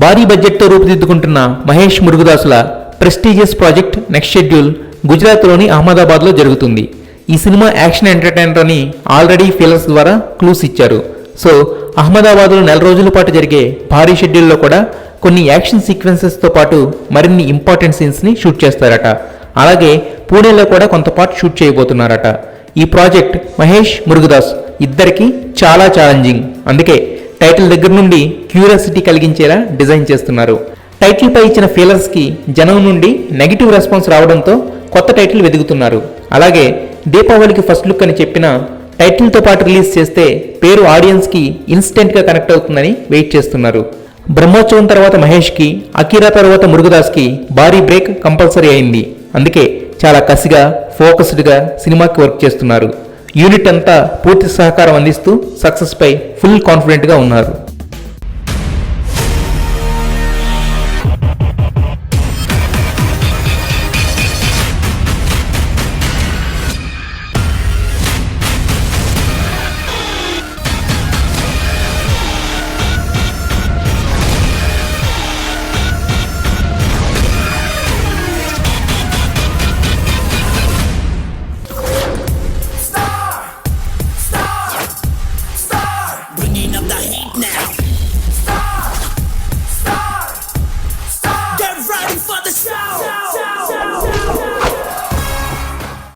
భారీ బడ్జెట్తో రూపుదిద్దుకుంటున్న మహేష్ మురుగదాసుల ప్రెస్టీజియస్ ప్రాజెక్ట్ నెక్స్ట్ షెడ్యూల్ గుజరాత్లోని అహ్మదాబాద్లో జరుగుతుంది. ఈ సినిమా యాక్షన్ ఎంటర్టైనర్ అని ఆల్రెడీ ఫీలర్స్ ద్వారా క్లూస్ ఇచ్చారు. సో అహ్మదాబాద్లో 4 రోజుల పాటు జరిగే భారీ షెడ్యూల్లో కూడా కొన్ని యాక్షన్ సీక్వెన్సెస్తో పాటు మరిన్ని ఇంపార్టెంట్ సీన్స్ని షూట్ చేస్తారట. అలాగే పూణేలో కూడా కొంత పార్ట్ షూట్ చేయబోతున్నారట. ఈ ప్రాజెక్ట్ మహేష్ మురుగదాస్ ఇద్దరికి చాలా ఛాలెంజింగ్. అందుకే టైటిల్ దగ్గర నుండి క్యూరియాసిటీ కలిగించేలా డిజైన్ చేస్తున్నారు. టైటిల్ పై ఇచ్చిన ఫీలర్స్కి జనం నుండి నెగిటివ్ రెస్పాన్స్ రావడంతో కొత్త టైటిల్ వెతుకుతున్నారు. అలాగే దీపావళికి ఫస్ట్ లుక్ అని చెప్పిన టైటిల్తో పాటు రిలీజ్ చేస్తే పేరు ఆడియన్స్కి ఇన్స్టెంట్గా కనెక్ట్ అవుతుందని వెయిట్ చేస్తున్నారు. బ్రహ్మోత్సవం తర్వాత మహేష్కి, అకీరా తర్వాత మురుగదాస్కి భారీ బ్రేక్ కంపల్సరీ అయింది. అందుకే చాలా కసిగా ఫోకస్డ్గా సినిమాకి వర్క్ చేస్తున్నారు. యూనిట్ అంతా పూర్తి సహకారం అందిస్తూ సక్సెస్పై ఫుల్ కాన్ఫిడెంట్గా ఉన్నారు.